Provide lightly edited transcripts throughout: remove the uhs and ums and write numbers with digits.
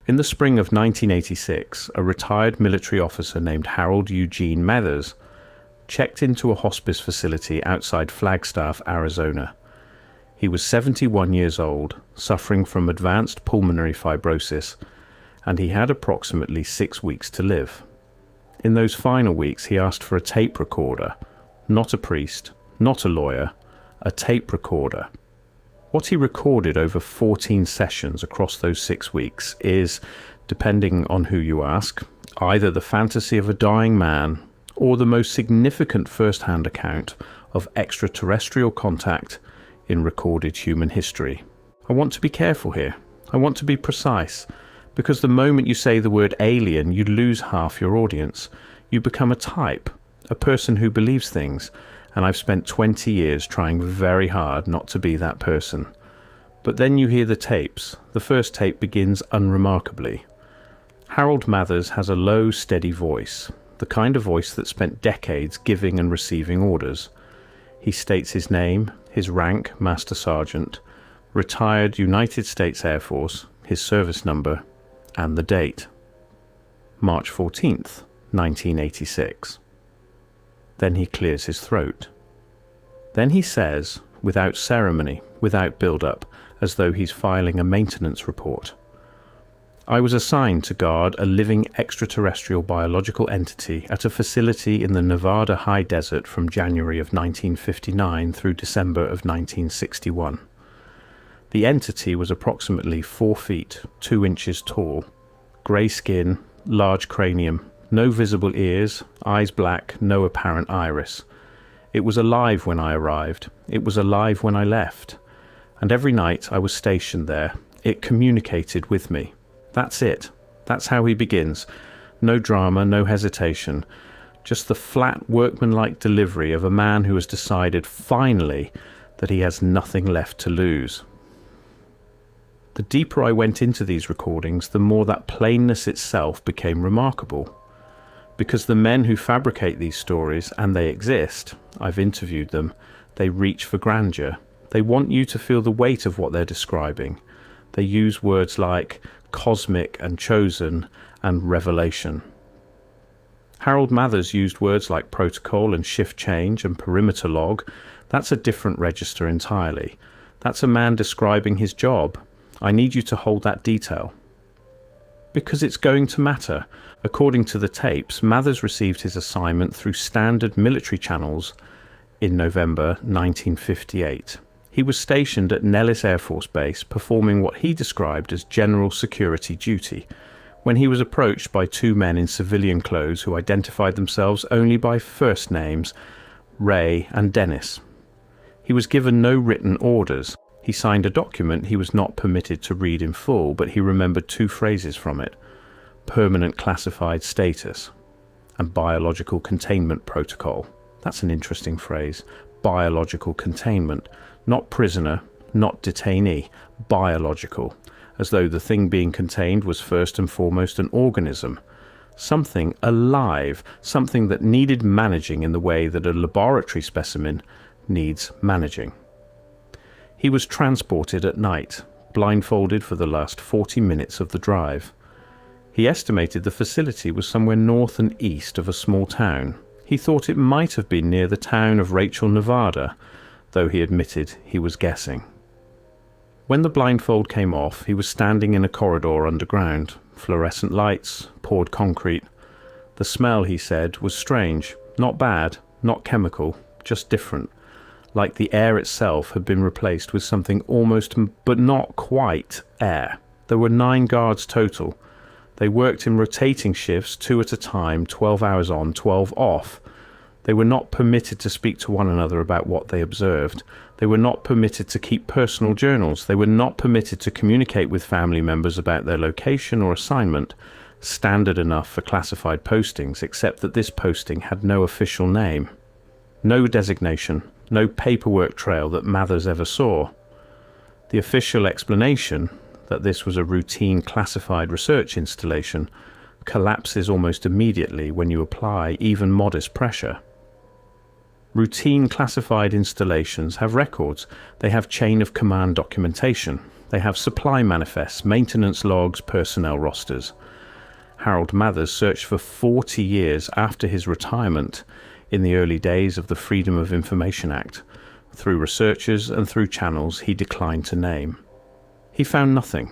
In the spring of 1986, a retired military officer named Harold Eugene Mathers checked into a hospice facility outside Flagstaff, Arizona. He was 71 years old, suffering from advanced pulmonary fibrosis, and he had approximately 6 weeks to live. In those final weeks, he asked for a tape recorder, not a priest, not a lawyer, a tape recorder. What he recorded over 14 sessions across those 6 weeks is, depending on who you ask, either the fantasy of a dying man or the most significant first-hand account of extraterrestrial contact in recorded human history. I want to be careful here. I want to be precise, because the moment you say the word alien, you lose half your audience. You become a type, a person who believes things, and I've spent 20 years trying very hard not to be that person. But then you hear the tapes. The first tape begins unremarkably. Harold Mathers has a low, steady voice, the kind of voice that spent decades giving and receiving orders. He states his name, his rank, Master Sergeant, retired United States Air Force, his service number, and the date. March 14th, 1986. Then he clears his throat. Then he says, without ceremony, without build-up, as though he's filing a maintenance report, I was assigned to guard a living extraterrestrial biological entity at a facility in the Nevada high desert from January of 1959 through December of 1961. The entity was approximately 4 feet, 2 inches tall, grey skin, large cranium, no visible ears, eyes black, no apparent iris. It was alive when I arrived. It was alive when I left. And every night I was stationed there, it communicated with me. That's it. That's how he begins. No drama, no hesitation. Just the flat, workmanlike delivery of a man who has decided, finally, that he has nothing left to lose. The deeper I went into these recordings, the more that plainness itself became remarkable. Because the men who fabricate these stories, and they exist, I've interviewed them, they reach for grandeur. They want you to feel the weight of what they're describing. They use words like cosmic and chosen and revelation. Harold Mathers used words like protocol and shift change and perimeter log. That's a different register entirely. That's a man describing his job. I need you to hold that detail. Because it's going to matter. According to the tapes, Mathers received his assignment through standard military channels in November 1958. He was stationed at Nellis Air Force Base performing what he described as general security duty when he was approached by 2 men in civilian clothes who identified themselves only by first names, Ray and Dennis. He was given no written orders. He signed a document he was not permitted to read in full, but he remembered 2 phrases from it: permanent classified status and biological containment protocol. That's an interesting phrase. Biological containment. Not prisoner, not detainee. Biological. As though the thing being contained was first and foremost an organism. Something alive. Something that needed managing in the way that a laboratory specimen needs managing. He was transported at night, blindfolded for the last 40 minutes of the drive. He estimated the facility was somewhere north and east of a small town. He thought it might have been near the town of Rachel, Nevada, though he admitted he was guessing. When the blindfold came off, he was standing in a corridor underground. Fluorescent lights, poured concrete. The smell, he said, was strange. Not bad, not chemical, just different. Like the air itself had been replaced with something almost, but not quite, air. There were 9 guards total. They worked in rotating shifts, 2 at a time, 12 hours on, 12 off. They were not permitted to speak to one another about what they observed. They were not permitted to keep personal journals. They were not permitted to communicate with family members about their location or assignment, standard enough for classified postings, except that this posting had no official name. No designation. No paperwork trail that Mathers ever saw. The official explanation, that this was a routine classified research installation, collapses almost immediately when you apply even modest pressure. Routine classified installations have records. They have chain of command documentation. They have supply manifests, maintenance logs, personnel rosters. Harold Mathers searched for 40 years after his retirement in the early days of the Freedom of Information Act, through researchers and through channels he declined to name. He found nothing.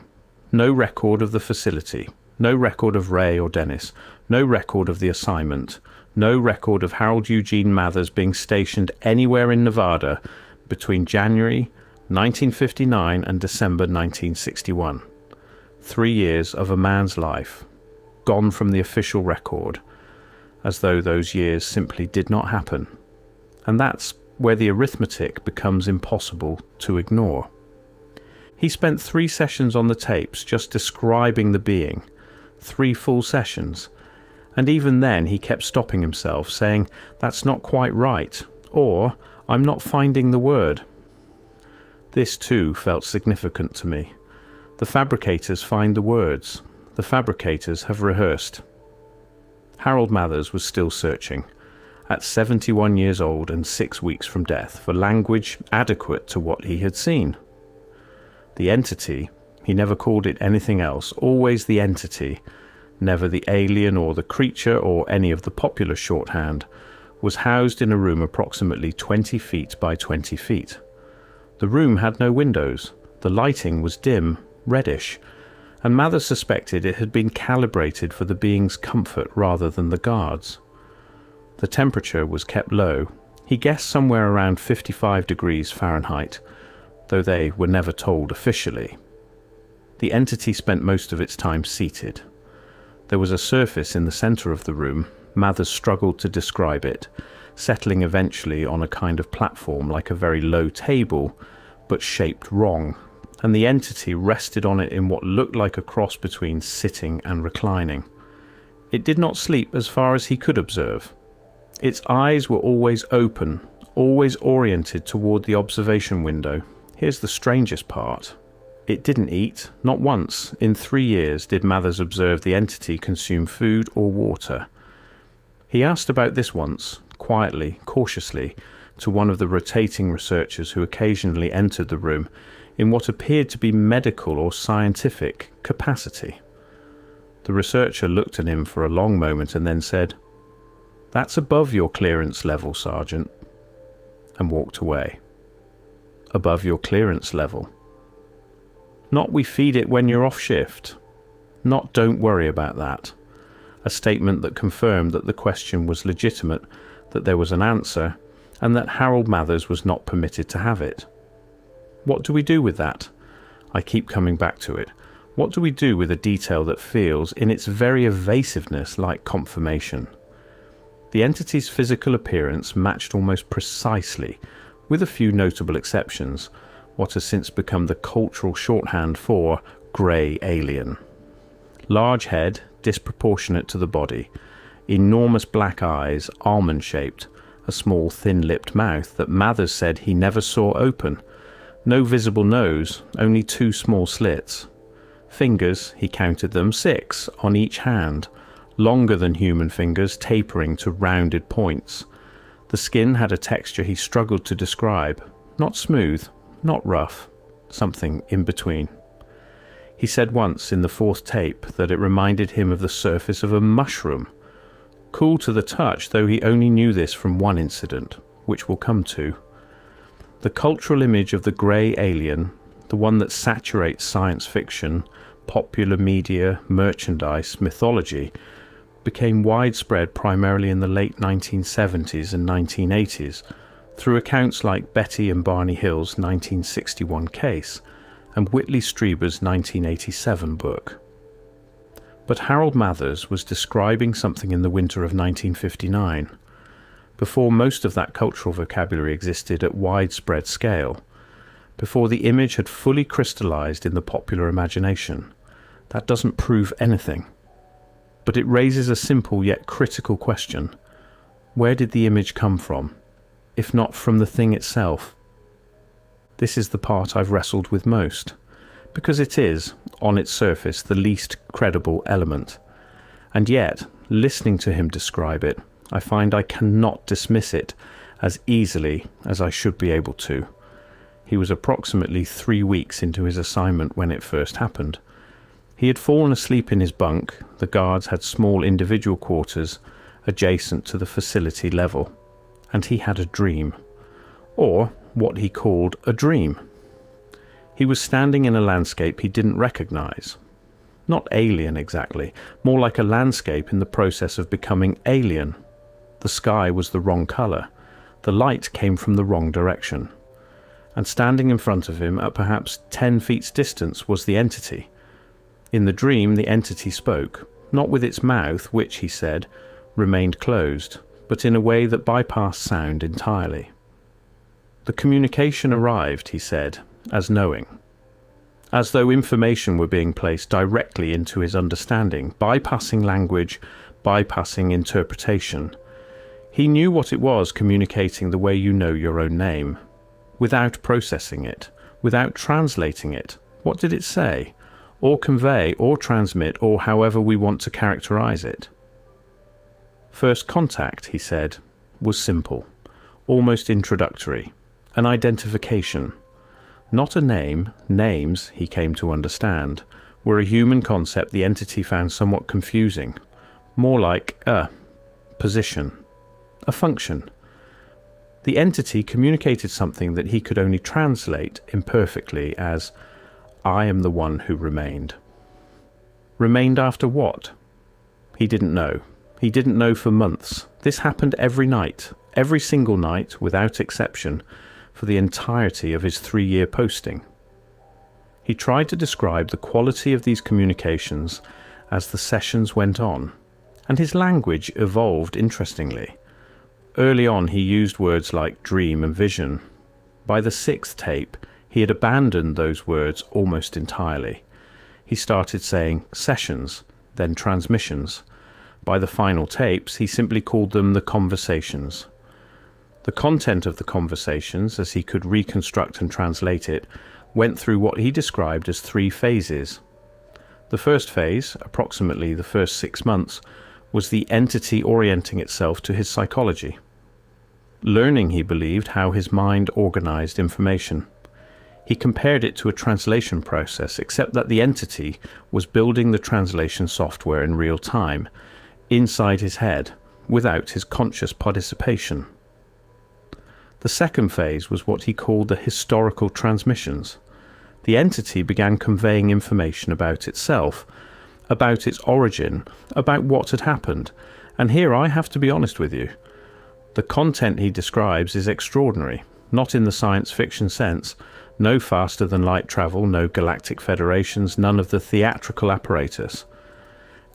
No record of the facility, no record of Ray or Dennis, no record of the assignment, no record of Harold Eugene Mathers being stationed anywhere in Nevada between January 1959 and December 1961. 3 years of a man's life, gone from the official record, as though those years simply did not happen. And that's where the arithmetic becomes impossible to ignore. He spent 3 sessions on the tapes just describing the being, 3 full sessions, and even then he kept stopping himself, saying, "That's not quite right," or "I'm not finding the word." This too felt significant to me. The fabricators find the words. The fabricators have rehearsed. Harold Mathers was still searching, at 71 years old and 6 weeks from death, for language adequate to what he had seen. The entity, he never called it anything else, always the entity, never the alien or the creature or any of the popular shorthand, was housed in a room approximately 20 feet by 20 feet. The room had no windows. The lighting was dim, reddish, and Mathers suspected it had been calibrated for the being's comfort rather than the guards. The temperature was kept low. He guessed somewhere around 55 degrees Fahrenheit, though they were never told officially. The entity spent most of its time seated. There was a surface in the center of the room. Mathers struggled to describe it, settling eventually on a kind of platform like a very low table, but shaped wrong, and the entity rested on it in what looked like a cross between sitting and reclining. It did not sleep as far as he could observe. Its eyes were always open, always oriented toward the observation window. Here's the strangest part. It didn't eat. Not once in 3 years did Mathers observe the entity consume food or water. He asked about this once, quietly, cautiously, to one of the rotating researchers who occasionally entered the room in what appeared to be medical or scientific capacity. The researcher looked at him for a long moment and then said, "That's above your clearance level, Sergeant," and walked away. Above your clearance level. Not "we feed it when you're off shift." Not "don't worry about that." A statement that confirmed that the question was legitimate, that there was an answer, and that Harold Mathers was not permitted to have it. What do we do with that? I keep coming back to it. What do we do with a detail that feels, in its very evasiveness, like confirmation? The entity's physical appearance matched almost precisely, with a few notable exceptions, what has since become the cultural shorthand for grey alien. Large head, disproportionate to the body, enormous black eyes, almond-shaped, a small thin-lipped mouth that Mathers said he never saw open, no visible nose, only 2 small slits. Fingers, he counted them, 6 on each hand, longer than human fingers, tapering to rounded points. The skin had a texture he struggled to describe, not smooth, not rough, something in between. He said once in the 4th tape that it reminded him of the surface of a mushroom. Cool to the touch, though he only knew this from one incident, which we'll come to. The cultural image of the grey alien, the one that saturates science fiction, popular media, merchandise, mythology, became widespread primarily in the late 1970s and 1980s through accounts like Betty and Barney Hill's 1961 case and Whitley Strieber's 1987 book. But Harold Mathers was describing something in the winter of 1959, before most of that cultural vocabulary existed at widespread scale, before the image had fully crystallized in the popular imagination. That doesn't prove anything. But it raises a simple yet critical question. Where did the image come from, if not from the thing itself? This is the part I've wrestled with most, because it is, on its surface, the least credible element. And yet, listening to him describe it, I find I cannot dismiss it as easily as I should be able to. He was approximately 3 weeks into his assignment when it first happened. He had fallen asleep in his bunk. The guards had small individual quarters adjacent to the facility level, and he had a dream, or what he called a dream. He was standing in a landscape he didn't recognize. Not alien exactly, more like a landscape in the process of becoming alien. The sky was the wrong color. The light came from the wrong direction. And standing in front of him at perhaps 10 feet's distance was the entity. In the dream, the entity spoke, not with its mouth, which, he said, remained closed, but in a way that bypassed sound entirely. The communication arrived, he said, as knowing, as though information were being placed directly into his understanding, bypassing language, bypassing interpretation. He knew what it was communicating the way you know your own name, without processing it, without translating it. What did it say? Or convey, or transmit, or however we want to characterize it? First contact, he said, was simple, almost introductory, an identification. Not a name. Names, he came to understand, were a human concept the entity found somewhat confusing, more like a position, a function. The entity communicated something that he could only translate imperfectly as, "I am the one who remained." Remained after what? He didn't know. He didn't know for months. This happened every night, every single night, without exception, for the entirety of his 3-year posting. He tried to describe the quality of these communications as the sessions went on, and his language evolved interestingly. Early on he used words like dream and vision. By the 6th tape, he had abandoned those words almost entirely. He started saying sessions, then transmissions. By the final tapes, he simply called them the conversations. The content of the conversations, as he could reconstruct and translate it, went through what he described as 3 phases. The first phase, approximately the first 6 months, was the entity orienting itself to his psychology. Learning, he believed, how his mind organized information. He compared it to a translation process, except that the entity was building the translation software in real time, inside his head, without his conscious participation. The second phase was what he called the historical transmissions. The entity began conveying information about itself, about its origin, about what had happened. And here I have to be honest with you. The content he describes is extraordinary, not in the science fiction sense. No faster than light travel, no galactic federations, none of the theatrical apparatus.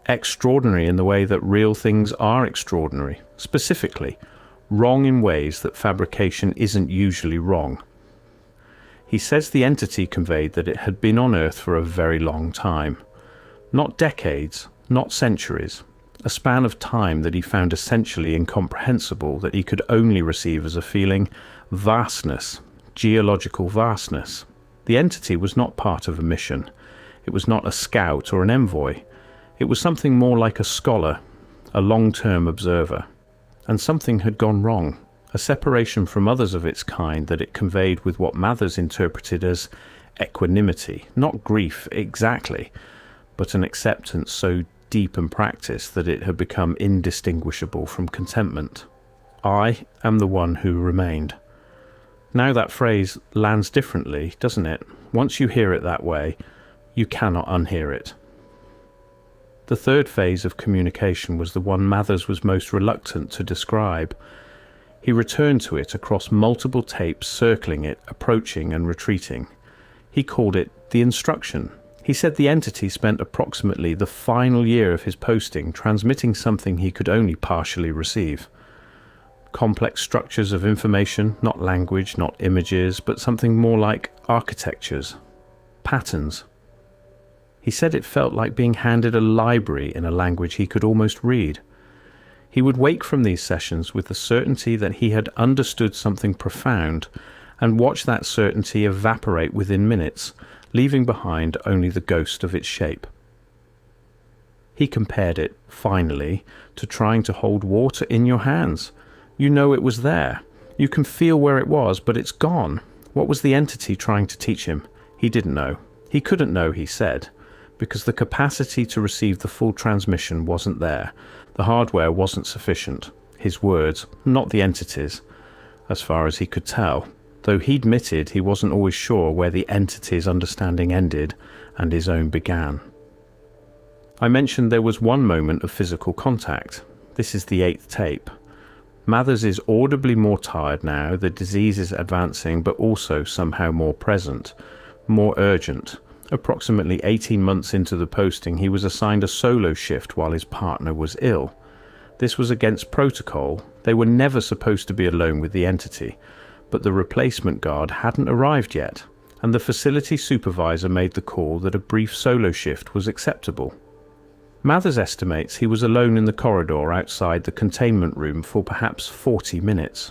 Extraordinary in the way that real things are extraordinary, specifically, wrong in ways that fabrication isn't usually wrong. He says the entity conveyed that it had been on Earth for a very long time. Not decades, not centuries, a span of time that he found essentially incomprehensible, that he could only receive as a feeling, vastness, geological vastness. The entity was not part of a mission. It was not a scout or an envoy. It was something more like a scholar, a long-term observer. And something had gone wrong, a separation from others of its kind that it conveyed with what Mathers interpreted as equanimity, not grief exactly, but an acceptance so deep and practiced that it had become indistinguishable from contentment. I am the one who remained. Now that phrase lands differently, doesn't it? Once you hear it that way, you cannot unhear it. The third phase of communication was the one Mathers was most reluctant to describe. He returned to it across multiple tapes, circling it, approaching and retreating. He called it the instruction. He said the entity spent approximately the final year of his posting transmitting something he could only partially receive. Complex structures of information, not language, not images, but something more like architectures, patterns. He said it felt like being handed a library in a language he could almost read. He would wake from these sessions with the certainty that he had understood something profound and watch that certainty evaporate within minutes, leaving behind only the ghost of its shape. He compared it, finally, to trying to hold water in your hands. You know it was there. You can feel where it was, but it's gone. What was the entity trying to teach him? He didn't know. He couldn't know, he said, because the capacity to receive the full transmission wasn't there. The hardware wasn't sufficient. His words, not the entities, as far as he could tell, though he admitted he wasn't always sure where the entity's understanding ended and his own began. I mentioned there was one moment of physical contact. This is the 8th tape. Mathers is audibly more tired now, the disease is advancing, but also somehow more present, more urgent. Approximately 18 months into the posting, he was assigned a solo shift while his partner was ill. This was against protocol. They were never supposed to be alone with the entity, but the replacement guard hadn't arrived yet, and the facility supervisor made the call that a brief solo shift was acceptable. Mathers estimates he was alone in the corridor outside the containment room for perhaps 40 minutes.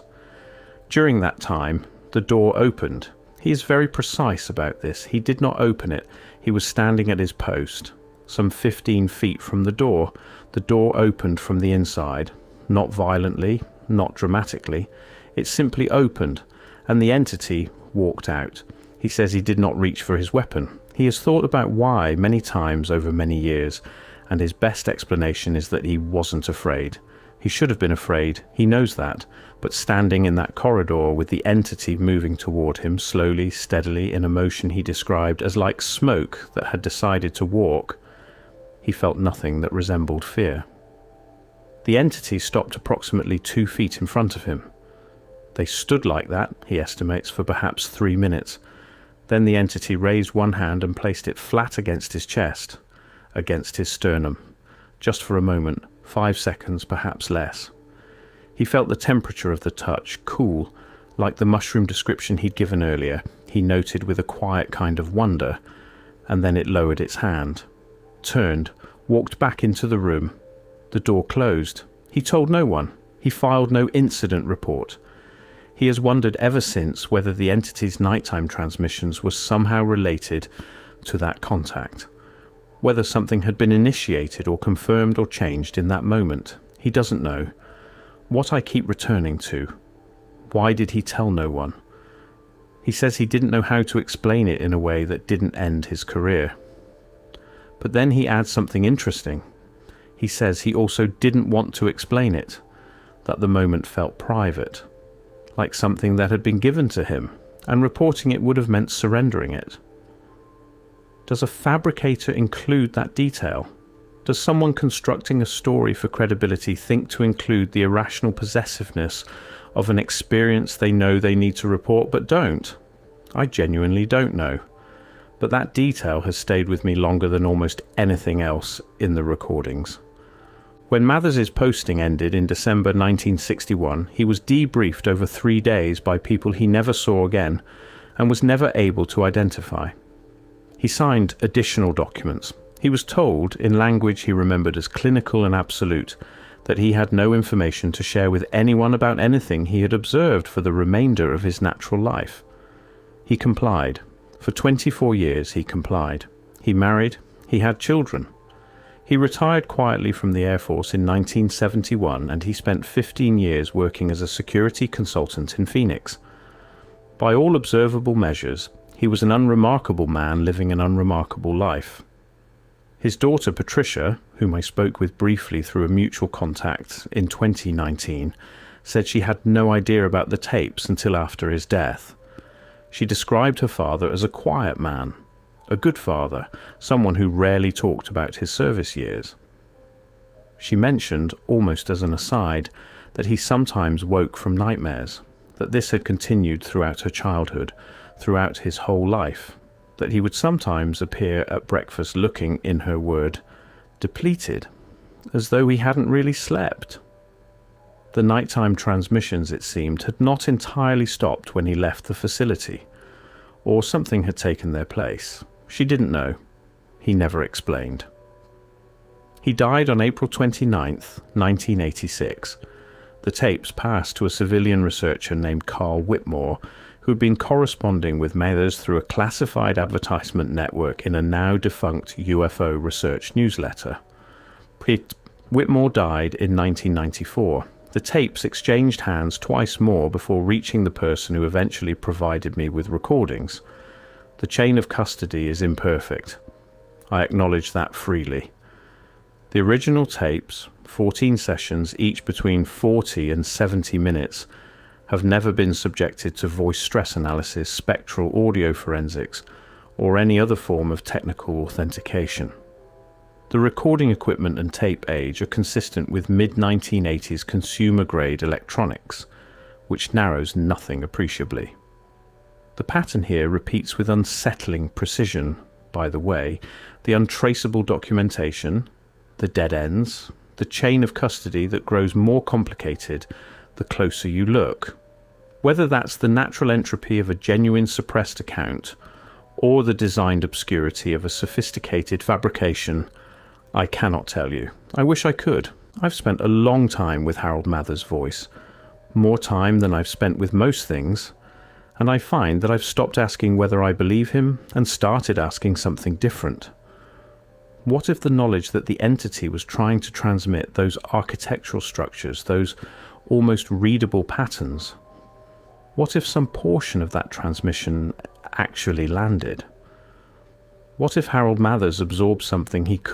During that time, the door opened. He is very precise about this. He did not open it. He was standing at his post, some 15 feet from the door. The door opened from the inside, not violently, not dramatically. It simply opened, and the entity walked out. He says he did not reach for his weapon. He has thought about why many times over many years, and his best explanation is that he wasn't afraid. He should have been afraid, he knows that, but standing in that corridor with the entity moving toward him slowly, steadily, in a motion he described as like smoke that had decided to walk, he felt nothing that resembled fear. The entity stopped approximately 2 feet in front of him. They stood like that, he estimates, for perhaps 3 minutes. Then the entity raised one hand and placed it flat against his chest, against his sternum, just for a moment, 5 seconds, perhaps less. He felt the temperature of the touch, cool, like the mushroom description he'd given earlier. He noted with a quiet kind of wonder, and then it lowered its hand, turned, walked back into the room. The door closed. He told no one. He filed no incident report. He has wondered ever since whether the entity's nighttime transmissions were somehow related to that contact, whether something had been initiated or confirmed or changed in that moment. He doesn't know. What I keep returning to, why did he tell no one? He says he didn't know how to explain it in a way that didn't end his career. But then he adds something interesting. He says he also didn't want to explain it, that the moment felt private, like something that had been given to him, and reporting it would have meant surrendering it. Does a fabricator include that detail? Does someone constructing a story for credibility think to include the irrational possessiveness of an experience they know they need to report but don't? I genuinely don't know. But that detail has stayed with me longer than almost anything else in the recordings. When Mathers' posting ended in December 1961, he was debriefed over 3 days by people he never saw again and was never able to identify. He signed additional documents. He was told, in language he remembered as clinical and absolute, that he had no information to share with anyone about anything he had observed for the remainder of his natural life. He complied. For 24 years he complied. He married. He had children. He retired quietly from the Air Force in 1971, and he spent 15 years working as a security consultant in Phoenix. By all observable measures, he was an unremarkable man living an unremarkable life. His daughter Patricia, whom I spoke with briefly through a mutual contact in 2019, said she had no idea about the tapes until after his death. She described her father as a quiet man, a good father, someone who rarely talked about his service years. She mentioned, almost as an aside, that he sometimes woke from nightmares, that this had continued throughout her childhood, throughout his whole life, that he would sometimes appear at breakfast looking, in her word, depleted, as though he hadn't really slept. The nighttime transmissions, it seemed, had not entirely stopped when he left the facility, or something had taken their place. She didn't know. He never explained. He died on April 29th, 1986. The tapes passed to a civilian researcher named Carl Whitmore, who had been corresponding with Mathers through a classified advertisement network in a now-defunct UFO research newsletter. Whitmore died in 1994, The tapes exchanged hands twice more before reaching the person who eventually provided me with recordings. The chain of custody is imperfect. I acknowledge that freely. The original tapes, 14 sessions, each between 40 and 70 minutes, have never been subjected to voice stress analysis, spectral audio forensics, or any other form of technical authentication. The recording equipment and tape age are consistent with mid-1980s consumer-grade electronics, which narrows nothing appreciably. The pattern here repeats with unsettling precision, by the way, the untraceable documentation, the dead ends, the chain of custody that grows more complicated the closer you look. Whether that's the natural entropy of a genuine suppressed account or the designed obscurity of a sophisticated fabrication, I cannot tell you. I wish I could. I've spent a long time with Harold Mather's voice, more time than I've spent with most things, and I find that I've stopped asking whether I believe him and started asking something different. What if the knowledge that the entity was trying to transmit, those architectural structures, those almost readable patterns, what if some portion of that transmission actually landed? What if Harold Mathers absorbed something he could